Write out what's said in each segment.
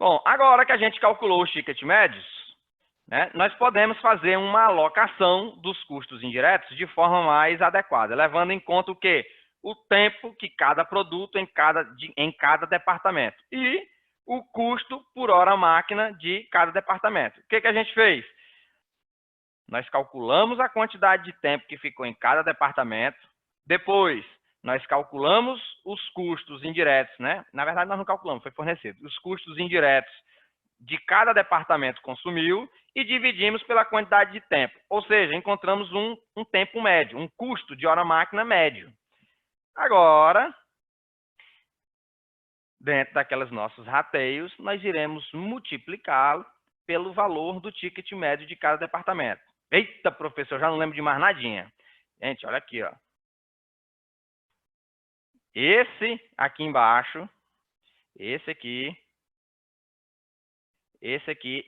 Bom, agora que a gente calculou os tickets médios, né, nós podemos fazer uma alocação dos custos indiretos de forma mais adequada, levando em conta o quê? O tempo que cada produto em cada departamento e o custo por hora máquina de cada departamento. O que a gente fez? Nós calculamos a quantidade de tempo que ficou em cada departamento, depois nós calculamos os custos indiretos, né? Na verdade, nós não calculamos, foi fornecido. Os custos indiretos de cada departamento consumiu e dividimos pela quantidade de tempo. Ou seja, encontramos um tempo médio, um custo de hora-máquina médio. Agora, dentro daqueles nossos rateios, nós iremos multiplicá-lo pelo valor do ticket médio de cada departamento. Eita, professor, já não lembro de mais nadinha. Gente, olha aqui, ó. Esse aqui embaixo, esse aqui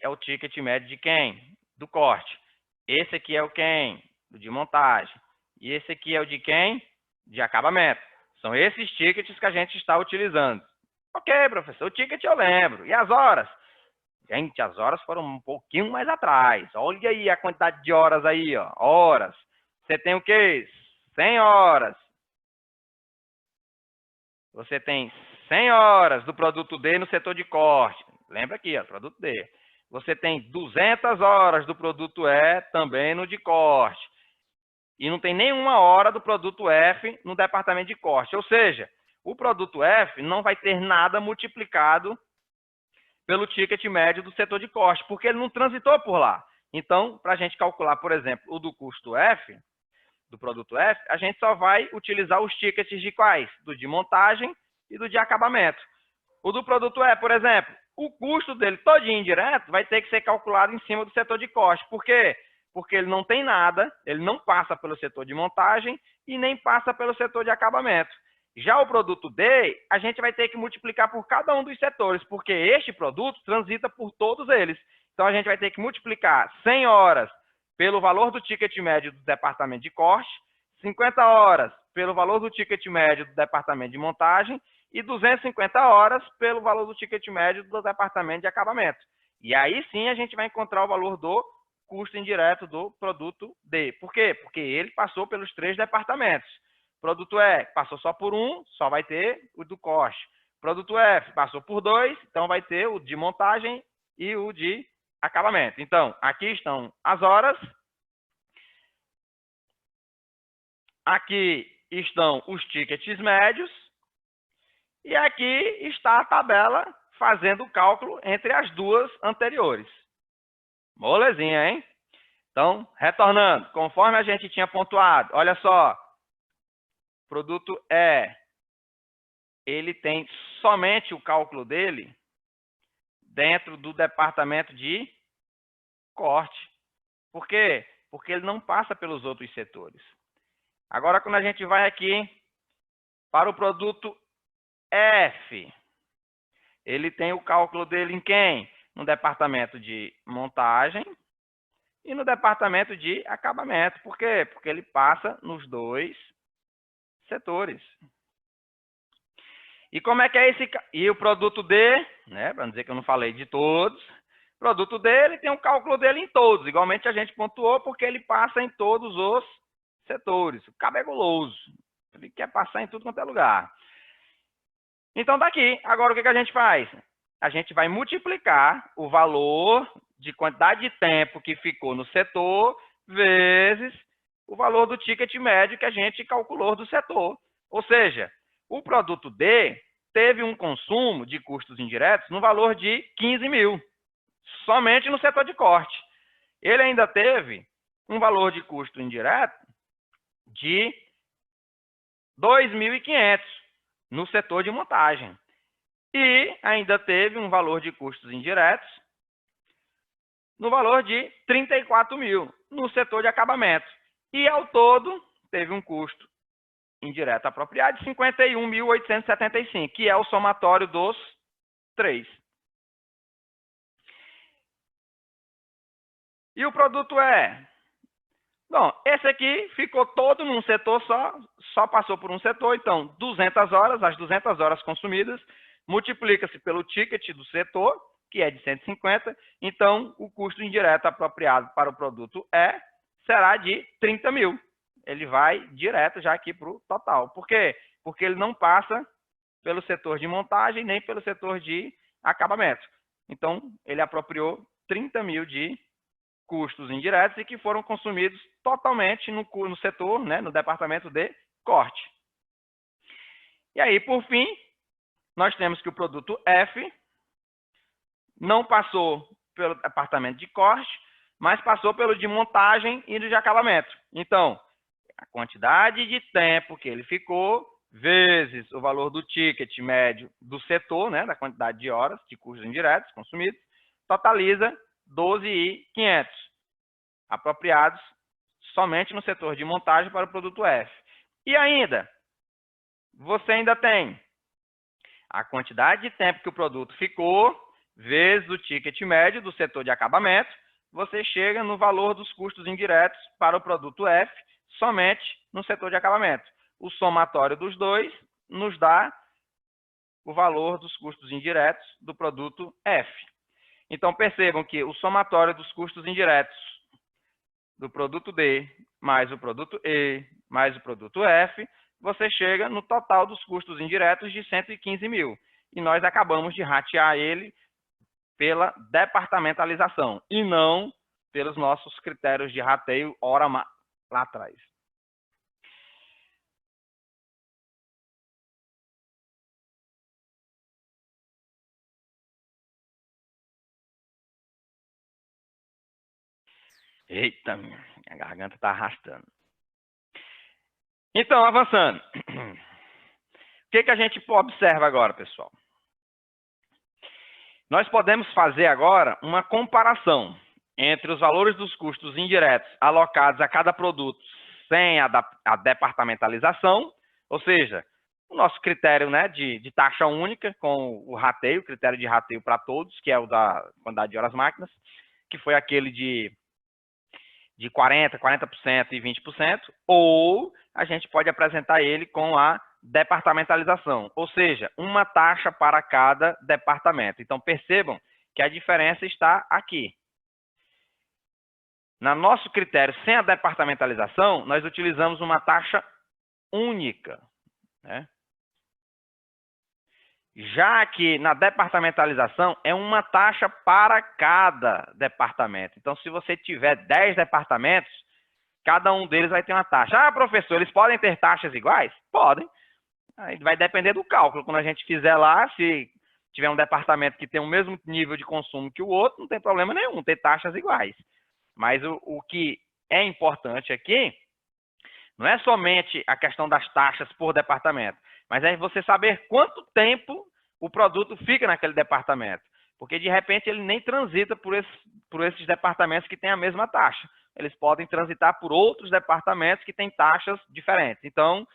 é o ticket médio de quem? Do corte. Esse aqui é o quem? Do de montagem. E esse aqui é o de quem? De acabamento. São esses tickets que a gente está utilizando. Ok, professor, o ticket eu lembro. E as horas? Gente, as horas foram um pouquinho mais atrás. Olha aí a quantidade de horas aí, ó. Horas. Você tem o quê? 100 horas. Você tem 100 horas do produto D no setor de corte. Lembra aqui, ó, produto D. Você tem 200 horas do produto E também no de corte. E não tem nenhuma hora do produto F no departamento de corte. Ou seja, o produto F não vai ter nada multiplicado pelo ticket médio do setor de corte, porque ele não transitou por lá. Então, para a gente calcular, por exemplo, o do custo F, do produto F, a gente só vai utilizar os tickets de quais? Do de montagem e do de acabamento. O do produto E, por exemplo, o custo dele todinho indireto vai ter que ser calculado em cima do setor de corte. Por quê? Porque ele não tem nada, ele não passa pelo setor de montagem e nem passa pelo setor de acabamento. Já o produto D, a gente vai ter que multiplicar por cada um dos setores, porque este produto transita por todos eles. Então, a gente vai ter que multiplicar 100 horas pelo valor do ticket médio do departamento de corte, 50 horas pelo valor do ticket médio do departamento de montagem e 250 horas pelo valor do ticket médio do departamento de acabamento. E aí sim a gente vai encontrar o valor do custo indireto do produto D. Por quê? Porque ele passou pelos 3 departamentos. Produto E passou só por um, só vai ter o do corte. Produto F passou por 2, então vai ter o de montagem e o de acabamento. Então, aqui estão as horas. Aqui estão os tickets médios. E aqui está a tabela fazendo o cálculo entre as duas anteriores. Molezinha, hein? Então, retornando, conforme a gente tinha pontuado, olha só. Produto E, ele tem somente o cálculo dele dentro do departamento de corte. Por quê? Porque ele não passa pelos outros setores. Agora, quando a gente vai aqui para o produto F, ele tem o cálculo dele em quem? No departamento de montagem e no departamento de acabamento. Por quê? Porque ele passa nos 2 setores. E como é que é esse... E o produto D, né, para não dizer que eu não falei de todos, o produto D, ele tem um cálculo dele em todos. Igualmente a gente pontuou porque ele passa em todos os setores. O cabo é guloso. Ele quer passar em tudo quanto é lugar. Então, daqui, agora o que a gente faz? A gente vai multiplicar o valor de quantidade de tempo que ficou no setor vezes o valor do ticket médio que a gente calculou do setor. Ou seja, o produto D teve um consumo de custos indiretos no valor de 15 mil, somente no setor de corte. Ele ainda teve um valor de custo indireto de 2.500 no setor de montagem. E ainda teve um valor de custos indiretos no valor de 34 mil no setor de acabamento. E, ao todo, teve um custo indireto apropriado de 51.875, que é o somatório dos 3. E o produto é... Bom, esse aqui ficou todo num setor só passou por um setor. Então, 200 horas, as 200 horas consumidas, multiplica-se pelo ticket do setor, que é de 150, então o custo indireto apropriado para o produto E será de 30 mil. Ele vai direto já aqui para o total. Por quê? Porque ele não passa pelo setor de montagem nem pelo setor de acabamento. Então, ele apropriou 30 mil de custos indiretos e que foram consumidos totalmente no setor, né, no departamento de corte. E aí, por fim, nós temos que o produto F não passou pelo departamento de corte, mas passou pelo de montagem e de acabamento. Então, a quantidade de tempo que ele ficou, vezes o valor do ticket médio do setor, né, da quantidade de horas de custos indiretos consumidos, totaliza 12.500, apropriados somente no setor de montagem para o produto F. E ainda, você ainda tem a quantidade de tempo que o produto ficou, vezes o ticket médio do setor de acabamento, você chega no valor dos custos indiretos para o produto F, somente no setor de acabamento. O somatório dos dois nos dá o valor dos custos indiretos do produto F. Então, percebam que o somatório dos custos indiretos do produto D mais o produto E mais o produto F, você chega no total dos custos indiretos de 115 mil. E nós acabamos de ratear ele pela departamentalização e não pelos nossos critérios de rateio hora lá atrás. Eita, minha garganta está arrastando. Então, avançando. O que a gente observa agora, pessoal? Nós podemos fazer agora uma comparação entre os valores dos custos indiretos alocados a cada produto sem a departamentalização, ou seja, o nosso critério, né, de taxa única com o rateio, o critério de rateio para todos, que é o da quantidade de horas máquinas, que foi aquele de 40%, 40% e 20%, ou a gente pode apresentar ele com a departamentalização, ou seja, uma taxa para cada departamento. Então, percebam que a diferença está aqui. No nosso critério, sem a departamentalização, nós utilizamos uma taxa única, né? Já que na departamentalização é uma taxa para cada departamento. Então, se você tiver 10 departamentos, cada um deles vai ter uma taxa. Ah, professor, eles podem ter taxas iguais? Podem. Aí vai depender do cálculo. Quando a gente fizer lá, se tiver um departamento que tem o mesmo nível de consumo que o outro, não tem problema nenhum ter taxas iguais. Mas o que é importante aqui não é somente a questão das taxas por departamento, mas é você saber quanto tempo o produto fica naquele departamento. Porque, de repente, ele nem transita por esses departamentos que têm a mesma taxa. Eles podem transitar por outros departamentos que têm taxas diferentes. Então,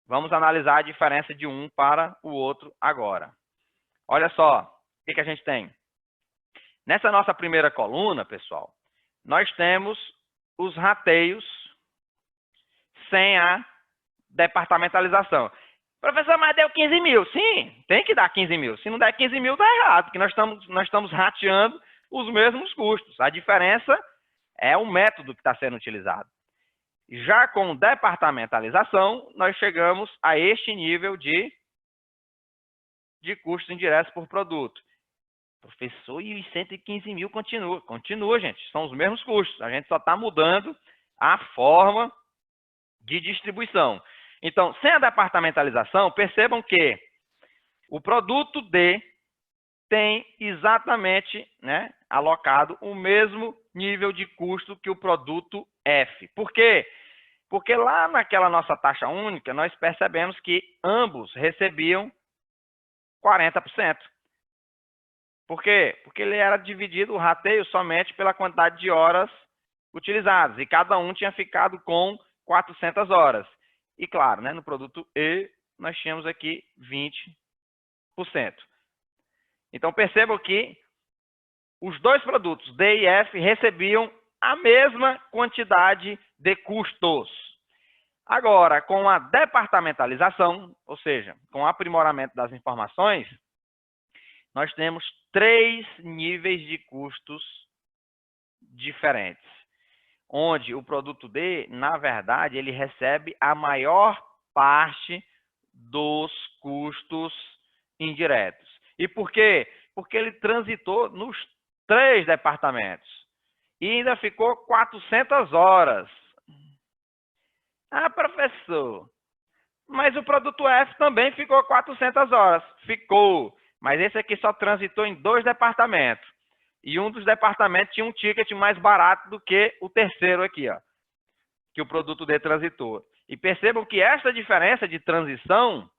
vamos analisar a diferença de um para o outro agora. Olha só, o que a gente tem? Nessa nossa primeira coluna, pessoal, nós temos os rateios sem a departamentalização. Professor, mas deu 15 mil. Sim, tem que dar 15 mil. Se não der 15 mil, está errado, porque nós estamos rateando os mesmos custos. A diferença é o método que está sendo utilizado. Já com departamentalização, nós chegamos a este nível de custos indiretos por produto. Professor, e os 115 mil continua? Continua, gente. São os mesmos custos. A gente só está mudando a forma de distribuição. Então, sem a departamentalização, percebam que o produto D tem exatamente, né, alocado o mesmo nível de custo que o produto F. Por quê? Porque lá naquela nossa taxa única, nós percebemos que ambos recebiam 40%. Por quê? Porque ele era dividido, o rateio, somente pela quantidade de horas utilizadas. E cada um tinha ficado com 400 horas. E claro, né, no produto E, nós tínhamos aqui 20%. Então, percebam que os dois produtos, D e F, recebiam a mesma quantidade de custos. Agora, com a departamentalização, ou seja, com o aprimoramento das informações, nós temos 3 níveis de custos diferentes, onde o produto D, na verdade, ele recebe a maior parte dos custos indiretos. E por quê? Porque ele transitou nos 3 departamentos e ainda ficou 400 horas. Ah, professor, mas o produto F também ficou 400 horas. Ficou, mas esse aqui só transitou em 2 departamentos. E um dos departamentos tinha um ticket mais barato do que o terceiro aqui, ó, que o produto D transitou. E percebam que essa diferença de transição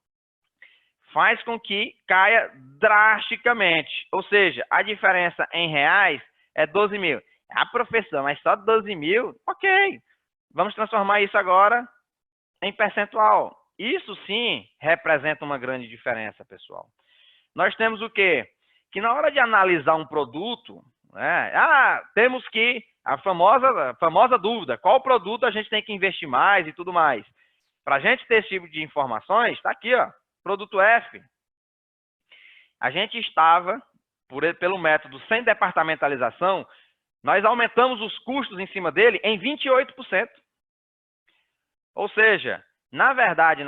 faz com que caia drasticamente. Ou seja, a diferença em reais é 12 mil. Ah, professor, mas só 12 mil? Ok. Vamos transformar isso agora em percentual. Isso sim representa uma grande diferença, pessoal. Nós temos o quê? Que na hora de analisar um produto, né, temos que, a famosa dúvida, qual produto a gente tem que investir mais e tudo mais. Para a gente ter esse tipo de informações, está aqui, ó, produto F. A gente estava, pelo método sem departamentalização, nós aumentamos os custos em cima dele em 28%. Ou seja, na verdade,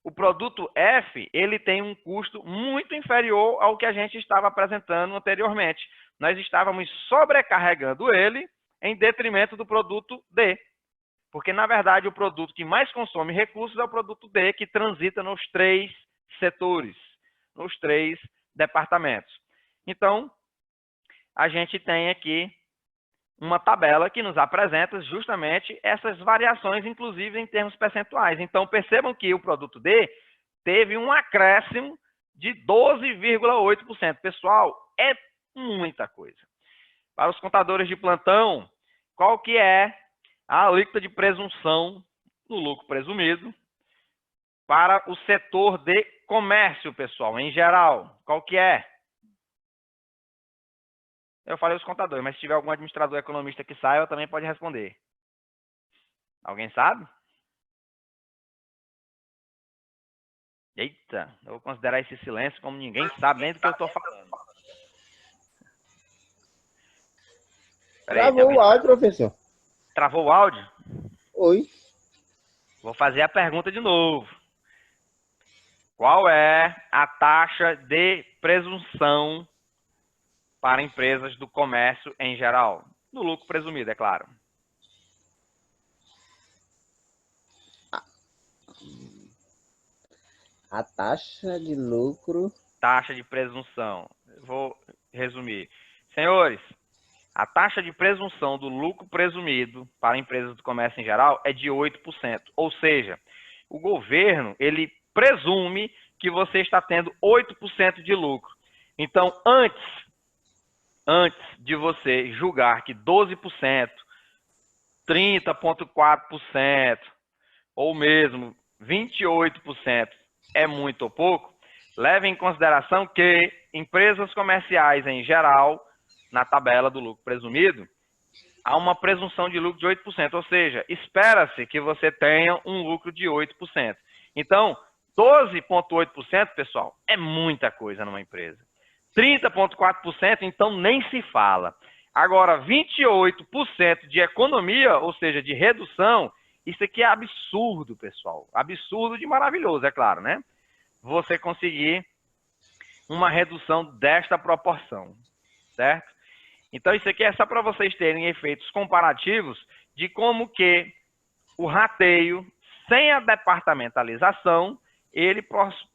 o produto F, ele tem um custo muito inferior ao que a gente estava apresentando anteriormente. Nós estávamos sobrecarregando ele em detrimento do produto D. Porque, na verdade, o produto que mais consome recursos é o produto D, que transita nos 3 setores, nos 3 departamentos. Então, a gente tem aqui uma tabela que nos apresenta justamente essas variações, inclusive em termos percentuais. Então, percebam que o produto D teve um acréscimo de 12,8%. Pessoal, é muita coisa. Para os contadores de plantão, qual que é a alíquota de presunção do lucro presumido para o setor de comércio, pessoal, em geral? Qual que é? Eu falei os contadores, mas se tiver algum administrador economista que saiba, também pode responder. Alguém sabe? Eita, eu vou considerar esse silêncio como ninguém sabe nem do que eu estou falando. Travou o áudio, professor. Travou o áudio? Oi. Vou fazer a pergunta de novo. Qual é a taxa de presunção para empresas do comércio em geral? Do lucro presumido, é claro. A taxa de lucro. Taxa de presunção. Vou resumir. Senhores, a taxa de presunção do lucro presumido para empresas do comércio em geral é de 8%. Ou seja, o governo, ele presume que você está tendo 8% de lucro. Então, antes de você julgar que 12%, 30,4% ou mesmo 28% é muito ou pouco, leve em consideração que empresas comerciais em geral, na tabela do lucro presumido, há uma presunção de lucro de 8%, ou seja, espera-se que você tenha um lucro de 8%. Então, 12,8%, pessoal, é muita coisa numa empresa. 30,4%, então nem se fala. Agora, 28% de economia, ou seja, de redução, isso aqui é absurdo, pessoal. Absurdo de maravilhoso, é claro, né? Você conseguir uma redução desta proporção, certo? Então, isso aqui é só para vocês terem efeitos comparativos de como que o rateio, sem a departamentalização, ele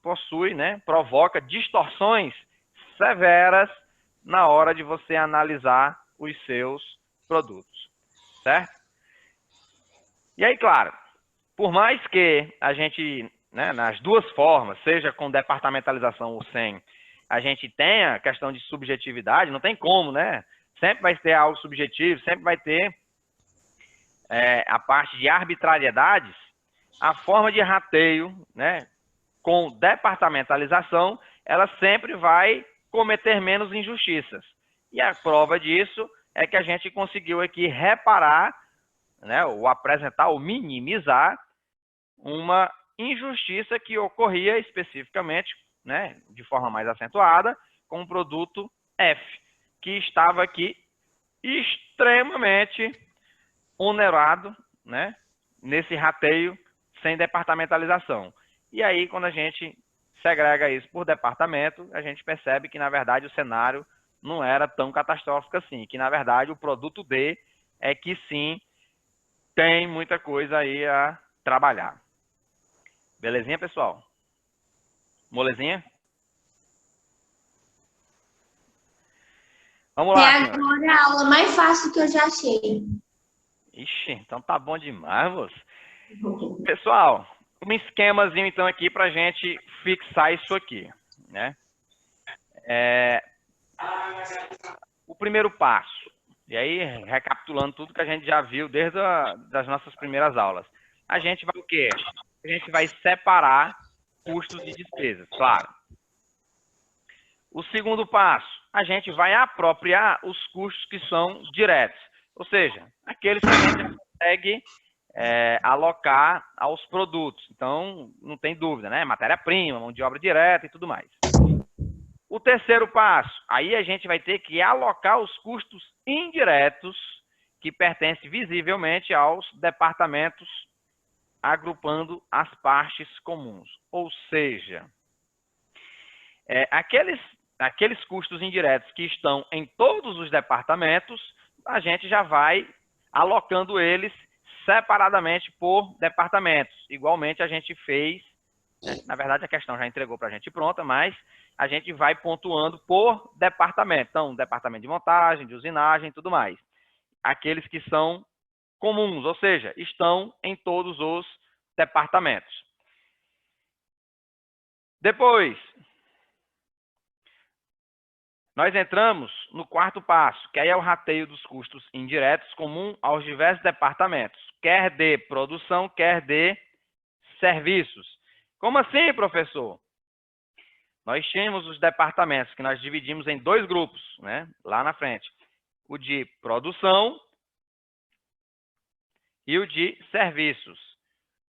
possui, né, provoca distorções severas na hora de você analisar os seus produtos, certo? E aí, claro, por mais que a gente, né, nas duas formas, seja com departamentalização ou sem, a gente tenha questão de subjetividade, não tem como, né? Sempre vai ter algo subjetivo, sempre vai ter a parte de arbitrariedades, a forma de rateio, né, com departamentalização, ela sempre vai cometer menos injustiças. E a prova disso é que a gente conseguiu aqui reparar, né, ou apresentar, ou minimizar uma injustiça que ocorria especificamente né, de forma mais acentuada, com o produto F, que estava aqui extremamente onerado, né, nesse rateio sem departamentalização. E aí, quando a gente segrega isso por departamento, a gente percebe que, na verdade, o cenário não era tão catastrófico assim, que, na verdade, o produto D é que sim tem muita coisa aí a trabalhar. Belezinha, pessoal? Molezinha? Vamos lá, Até senhores. agora a aula mais fácil que eu já achei. Ixi, então tá bom demais, moço. Pessoal, um esquemazinho então aqui para a gente fixar isso aqui, né? O primeiro passo, e aí recapitulando tudo que a gente já viu desde das nossas primeiras aulas, a gente vai o quê? A gente vai separar custos e despesas, claro. O segundo passo, a gente vai apropriar os custos que são diretos, ou seja, aqueles que a gente já consegue alocar aos produtos. Então, não tem dúvida, né? Matéria-prima, mão de obra direta e tudo mais. O terceiro passo, aí a gente vai ter que alocar os custos indiretos que pertencem visivelmente aos departamentos, agrupando as partes comuns. Ou seja, aqueles custos indiretos que estão em todos os departamentos, a gente já vai alocando eles separadamente por departamentos. Igualmente a gente fez, né? Na verdade a questão já entregou para a gente pronta, mas a gente vai pontuando por departamento. Então, departamento de montagem, de usinagem e tudo mais. Aqueles que são comuns, ou seja, estão em todos os departamentos. Depois, nós entramos no quarto passo, que aí é o rateio dos custos indiretos comum aos diversos departamentos, quer de produção, quer de serviços. Como assim, professor? Nós tínhamos os departamentos que nós dividimos em dois grupos, né, lá na frente. O de produção e o de serviços.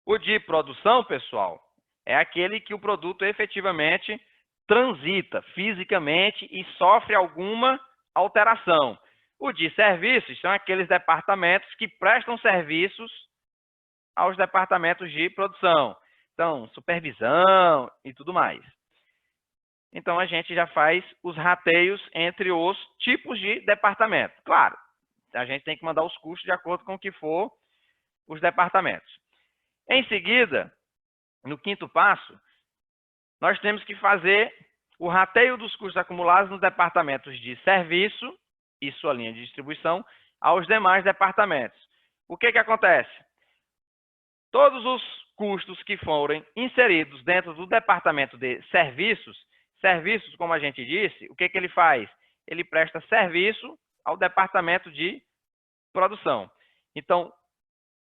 O de produção, pessoal, é aquele que o produto efetivamente transita fisicamente e sofre alguma alteração. O de serviços são aqueles departamentos que prestam serviços aos departamentos de produção. Então, supervisão e tudo mais. Então, a gente já faz os rateios entre os tipos de departamento. Claro, a gente tem que mandar os custos de acordo com o que for os departamentos. Em seguida, no quinto passo, nós temos que fazer o rateio dos custos acumulados nos departamentos de serviço e sua linha de distribuição aos demais departamentos. O que acontece? Todos os custos que forem inseridos dentro do departamento de serviços, como a gente disse, o que ele faz? Ele presta serviço ao departamento de produção. Então,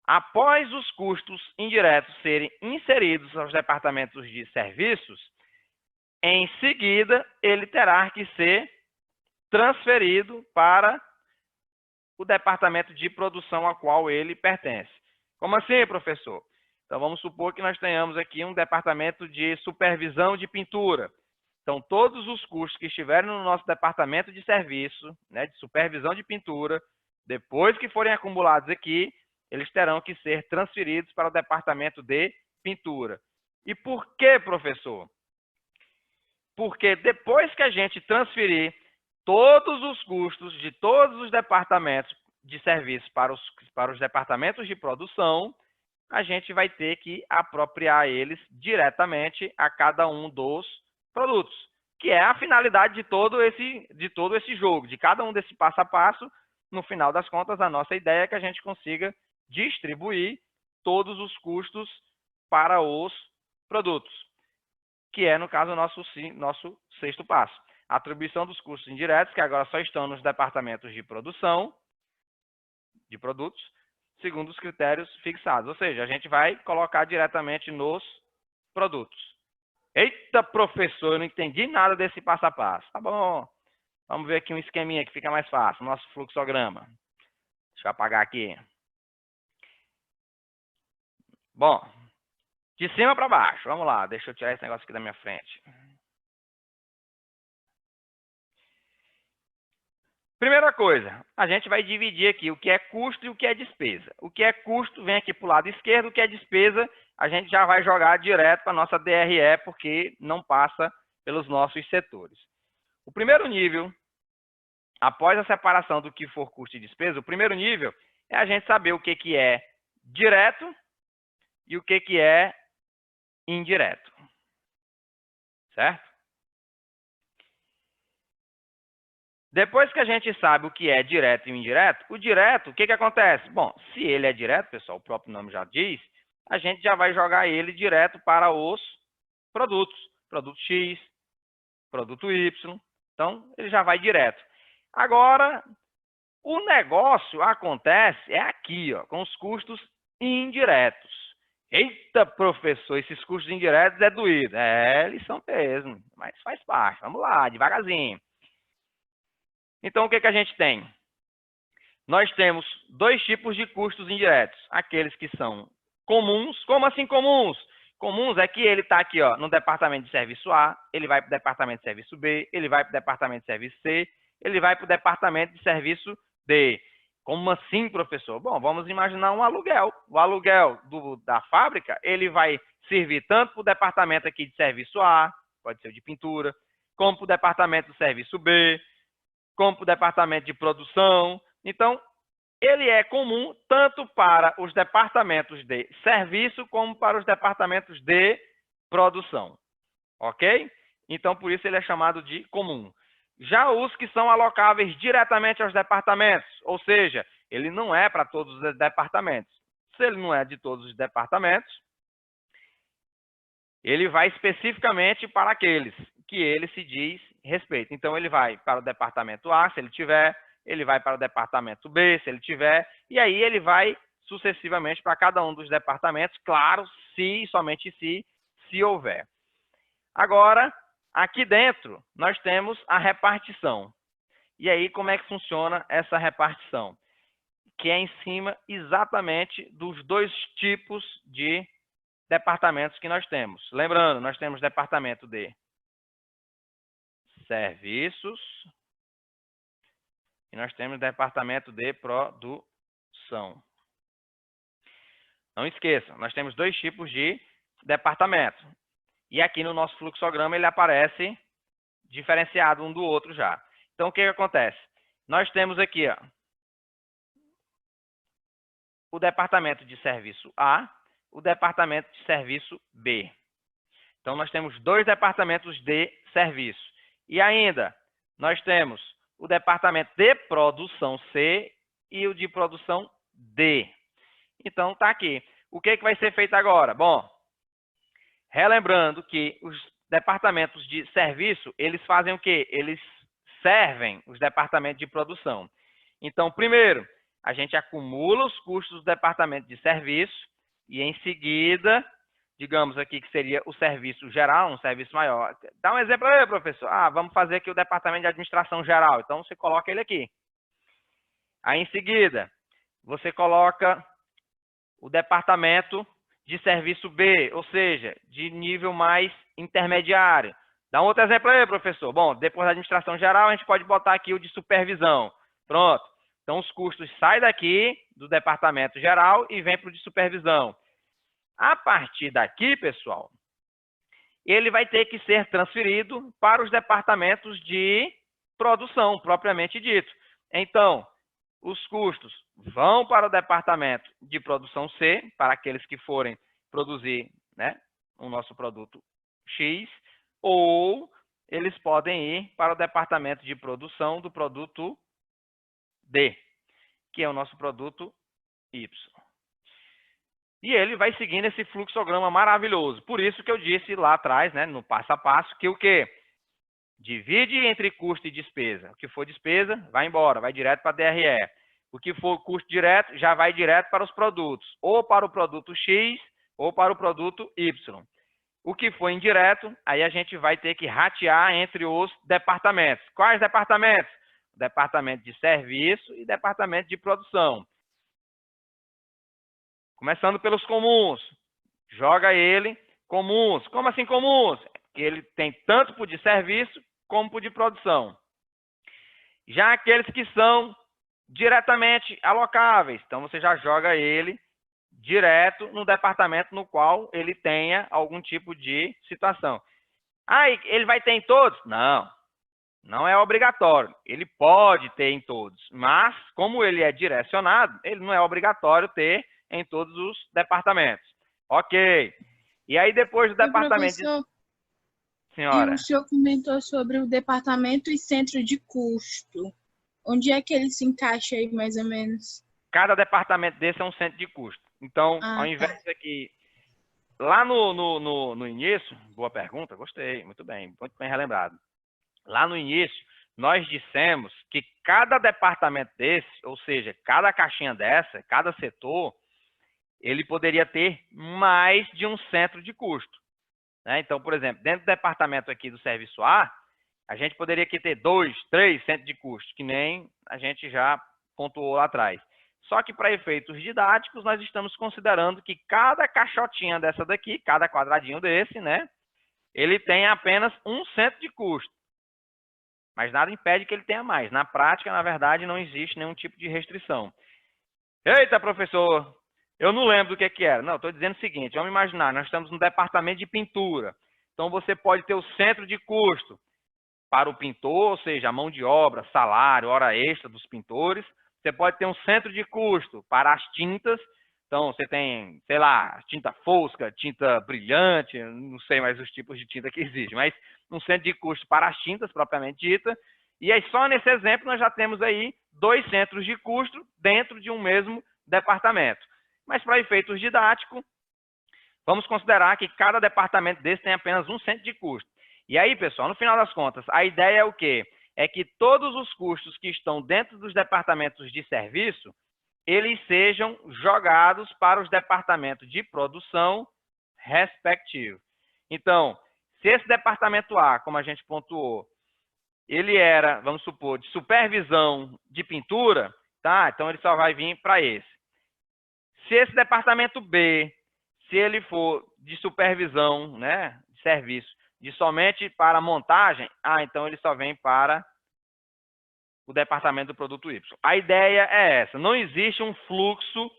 após os custos indiretos serem inseridos aos departamentos de serviços, em seguida, ele terá que ser transferido para o departamento de produção ao qual ele pertence. Como assim, professor? Então, vamos supor que nós tenhamos aqui um departamento de supervisão de pintura. Então, todos os custos que estiverem no nosso departamento de serviço, né, de supervisão de pintura, depois que forem acumulados aqui, eles terão que ser transferidos para o departamento de pintura. E por que, professor? Porque depois que a gente transferir todos os custos de todos os departamentos de serviço para os departamentos de produção, a gente vai ter que apropriar eles diretamente a cada um dos produtos, que é a finalidade de todo esse jogo, de cada um desse passo a passo. No final das contas, a nossa ideia é que a gente consiga distribuir todos os custos para os produtos, que é, no caso, o nosso sexto passo. A atribuição dos custos indiretos, que agora só estão nos departamentos de produção, de produtos, segundo os critérios fixados. Ou seja, a gente vai colocar diretamente nos produtos. Eita, professor, eu não entendi nada desse passo a passo. Tá bom. Vamos ver aqui um esqueminha que fica mais fácil, nosso fluxograma. Deixa eu apagar aqui. Bom, de cima para baixo. Vamos lá, deixa eu tirar esse negócio aqui da minha frente. Primeira coisa, a gente vai dividir aqui o que é custo e o que é despesa. O que é custo vem aqui para o lado esquerdo, o que é despesa a gente já vai jogar direto para a nossa DRE, porque não passa pelos nossos setores. O primeiro nível, após a separação do que for custo e despesa, o primeiro nível é a gente saber o que é direto e o que é indireto. Certo? Depois que a gente sabe o que é direto e indireto, o direto, o que acontece? Bom, se ele é direto, pessoal, o próprio nome já diz, a gente já vai jogar ele direto para os produtos. Produto X, produto Y. Então, ele já vai direto. Agora, o negócio acontece aqui, ó, com os custos indiretos. Eita, professor, esses custos indiretos é doído. É, eles são mesmo, mas faz parte. Vamos lá, devagarzinho. Então, o que a gente tem? Nós temos dois tipos de custos indiretos. Aqueles que são comuns. Como assim comuns? Comuns é que ele está aqui, ó, no departamento de serviço A, ele vai para o departamento de serviço B, ele vai para o departamento de serviço C, ele vai para o departamento de serviço D. Como assim, professor? Bom, vamos imaginar um aluguel. O aluguel da fábrica, ele vai servir tanto para o departamento aqui de serviço A, pode ser o de pintura, como para o departamento do serviço B, como para o departamento de produção. Então, ele é comum tanto para os departamentos de serviço como para os departamentos de produção. Ok? Então, por isso ele é chamado de comum. Já os que são alocáveis diretamente aos departamentos, ou seja, ele não é para todos os departamentos. Se ele não é de todos os departamentos, ele vai especificamente para aqueles que ele se diz respeito. Então, ele vai para o departamento A, se ele tiver, ele vai para o departamento B, se ele tiver, e aí ele vai sucessivamente para cada um dos departamentos, claro, se e somente se houver. Agora, aqui dentro, nós temos a repartição. E aí, como é que funciona essa repartição? Que é em cima exatamente dos dois tipos de departamentos que nós temos. Lembrando, nós temos departamento de serviços e nós temos departamento de produção. Não esqueçam, nós temos dois tipos de departamento. E aqui no nosso fluxograma ele aparece diferenciado um do outro já. Então, o que acontece? Nós temos aqui, ó, o departamento de serviço A, o departamento de serviço B. Então, nós temos dois departamentos de serviço. E ainda, nós temos o departamento de produção C e o de produção D. Então, está aqui. O que vai ser feito agora? Bom, relembrando que os departamentos de serviço, eles fazem o quê? Eles servem os departamentos de produção. Então, primeiro, a gente acumula os custos do departamento de serviço e, em seguida, digamos aqui que seria o serviço geral, um serviço maior. Dá um exemplo aí, professor. Vamos fazer aqui o departamento de administração geral. Então, você coloca ele aqui. Aí, em seguida, você coloca o departamento de serviço B, ou seja, de nível mais intermediário. Dá um outro exemplo aí, professor. Bom, depois da administração geral, a gente pode botar aqui o de supervisão. Pronto. Então, os custos saem daqui do departamento geral e vêm para o de supervisão. A partir daqui, pessoal, ele vai ter que ser transferido para os departamentos de produção, propriamente dito. Então, os custos vão para o departamento de produção C, para aqueles que forem produzir, né, o nosso produto X, ou eles podem ir para o departamento de produção do produto D, que é o nosso produto Y. E ele vai seguindo esse fluxograma maravilhoso. Por isso que eu disse lá atrás, né, no passo a passo, que o quê? Divide entre custo e despesa. O que for despesa, vai embora, vai direto para a DRE. O que for custo direto, já vai direto para os produtos. Ou para o produto X, ou para o produto Y. O que for indireto, aí a gente vai ter que ratear entre os departamentos. Quais departamentos? Departamento de serviço e departamento de produção. Começando pelos comuns. Joga ele comuns. Como assim comuns? Que ele tem tanto para o de serviço como para o de produção. Já aqueles que são diretamente alocáveis, então você já joga ele direto no departamento no qual ele tenha algum tipo de situação. Ah, ele vai ter em todos? Não, não é obrigatório. Ele pode ter em todos, mas como ele é direcionado, ele não é obrigatório ter em todos os departamentos. Ok. E aí depois do departamento Professor, e senhora, o senhor comentou sobre o departamento e centro de custo. Onde é que ele se encaixa aí, mais ou menos? cada departamento desse é um centro de custo. Então, ao invés aqui, lá no início, boa pergunta, gostei, muito bem relembrado. Lá no início, nós dissemos que cada departamento desse, ou seja, cada caixinha dessa, cada setor, ele poderia ter mais de um centro de custo, né? Então, por exemplo, dentro do departamento aqui do serviço A, a gente poderia aqui ter 2, 3 centros de custo, que nem a gente já pontuou lá atrás. Só que para efeitos didáticos, nós estamos considerando que cada caixotinha dessa daqui, cada quadradinho desse, né, ele tem apenas um centro de custo. Mas nada impede que ele tenha mais. Na prática, na verdade, não existe nenhum tipo de restrição. Eita, professor, eu não lembro do que era. Não, estou dizendo o seguinte, vamos imaginar, nós estamos no departamento de pintura. Então, você pode ter o centro de custo para o pintor, ou seja, a mão de obra, salário, hora extra dos pintores. Você pode ter um centro de custo para as tintas. Então, você tem, sei lá, tinta fosca, tinta brilhante, não sei mais os tipos de tinta que existem, mas um centro de custo para as tintas, propriamente dita. E aí, só nesse exemplo, nós já temos aí 2 centros de custo dentro de um mesmo departamento. Mas, para efeitos didáticos, vamos considerar que cada departamento desse tem apenas um centro de custo. E aí, pessoal, no final das contas, a ideia é o quê? É que todos os custos que estão dentro dos departamentos de serviço, eles sejam jogados para os departamentos de produção respectivos. Então, se esse departamento A, como a gente pontuou, ele era, vamos supor, de supervisão de pintura, tá? Então, ele só vai vir para esse. Se esse departamento B, se ele for de supervisão, né, de serviço, de somente para montagem, então ele só vem para o departamento do produto Y. A ideia é essa, não existe um fluxo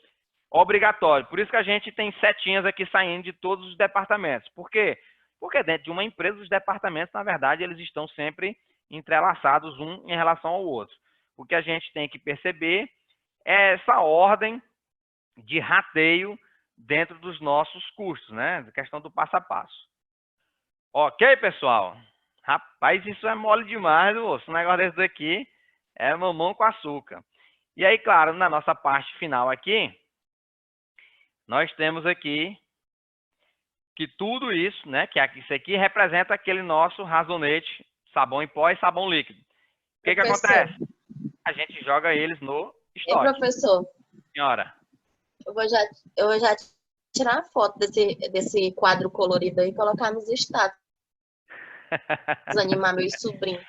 obrigatório. Por isso que a gente tem setinhas aqui saindo de todos os departamentos. Por quê? Porque dentro de uma empresa, os departamentos, na verdade, eles estão sempre entrelaçados um em relação ao outro. O que a gente tem que perceber é essa ordem de rateio dentro dos nossos custos, né? A questão do passo a passo. Ok, pessoal? Rapaz, isso é mole demais, moço. O negócio desse daqui é mamão com açúcar. E aí, claro, na nossa parte final aqui, nós temos aqui que tudo isso, né? Que isso aqui representa aquele nosso razonete, sabão em pó e sabão líquido. O que acontece? A gente joga eles no estoque. Professor, Senhora. eu vou já tirar a foto desse quadro colorido aí e colocar nos status. Desanimar meus sobrinhos.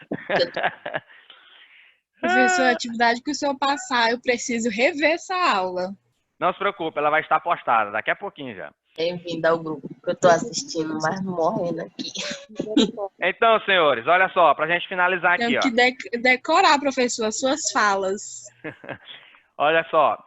Professor, a atividade que o senhor passar, eu preciso rever essa aula. Não se preocupe, ela vai estar postada daqui a pouquinho já. Bem-vindo ao grupo que eu estou assistindo, mas morrendo aqui. Então, senhores, olha só, para a gente finalizar aqui. Tenho que decorar, professor, as suas falas. Olha só,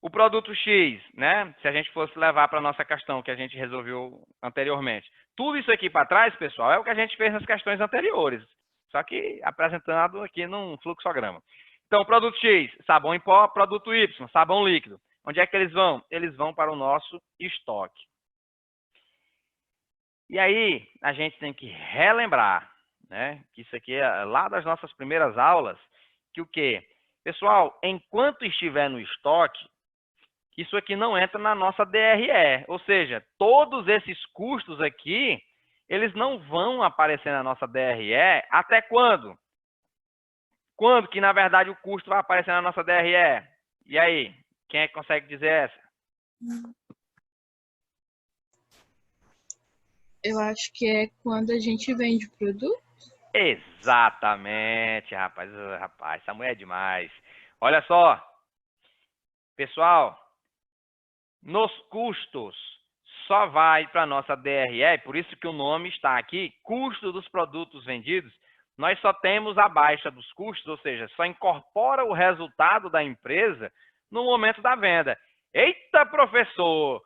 o produto X, né? Se a gente fosse levar para a nossa questão que a gente resolveu anteriormente. Tudo isso aqui para trás, pessoal, é o que a gente fez nas questões anteriores. Só que apresentado aqui num fluxograma. Então, produto X, sabão em pó, produto Y, sabão líquido. Onde é que eles vão? Eles vão para o nosso estoque. E aí, a gente tem que relembrar, né? Que isso aqui é lá das nossas primeiras aulas, que o quê? Pessoal, enquanto estiver no estoque, isso aqui não entra na nossa DRE. Ou seja, todos esses custos aqui, eles não vão aparecer na nossa DRE até quando? Quando que, na verdade, o custo vai aparecer na nossa DRE? E aí, quem é que consegue dizer essa? Eu acho que é quando a gente vende o produto. Exatamente, rapaz. Essa mulher é demais. Olha só. Pessoal, nos custos, só vai para a nossa DRE, por isso que o nome está aqui, custo dos produtos vendidos. nós só temos a baixa dos custos, ou seja, só incorpora o resultado da empresa no momento da venda. Eita, professor!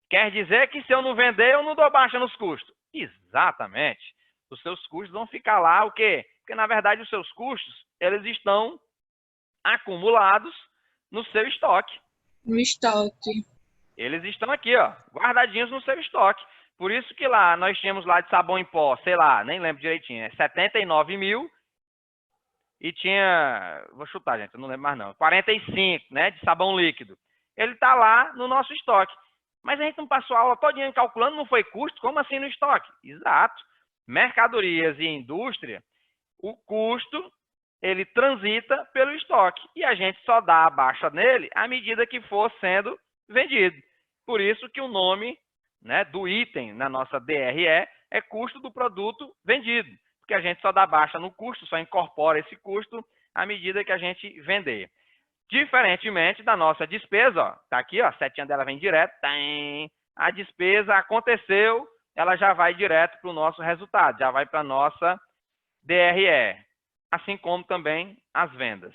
Quer dizer que se eu não vender, eu não dou baixa nos custos. Exatamente. Os seus custos vão ficar lá, o quê? Porque, na verdade, os seus custos, eles estão acumulados no seu estoque. No estoque. Eles estão aqui, ó, guardadinhos no seu estoque. Por isso que lá, nós tínhamos lá de sabão em pó, sei lá, nem lembro direitinho, 79 mil. E tinha, vou chutar, gente, eu não lembro mais não, 45, né, de sabão líquido. Ele está lá no nosso estoque. Mas a gente não passou a aula todinha calculando, não foi custo? Como assim no estoque? Exato. Mercadorias e indústria, o custo, ele transita pelo estoque. E a gente só dá a baixa nele à medida que for sendo vendido. Por isso que o nome, né, do item na nossa DRE é custo do produto vendido. Porque a gente só dá baixa no custo, só incorpora esse custo à medida que a gente vender. Diferentemente da nossa despesa, ó, tá aqui, ó, a setinha dela vem direto, a despesa aconteceu, ela já vai direto para o nosso resultado, já vai para a nossa DRE, assim como também as vendas.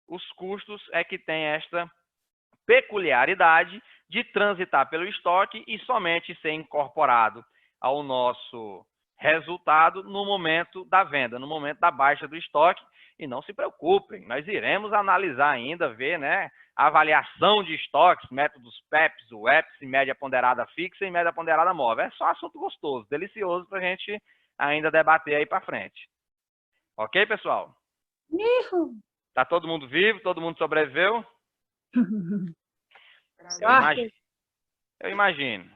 Os custos é que tem esta peculiaridade de transitar pelo estoque e somente ser incorporado ao nosso resultado no momento da venda, no momento da baixa do estoque. E não se preocupem, nós iremos analisar ainda, ver, né, a avaliação de estoques, métodos PEPs, UEPs, média ponderada fixa e média ponderada móvel. É só assunto gostoso, delicioso para a gente ainda debater aí para frente. Ok, pessoal? Tá todo mundo vivo? Todo mundo sobreviveu? Eu imagino.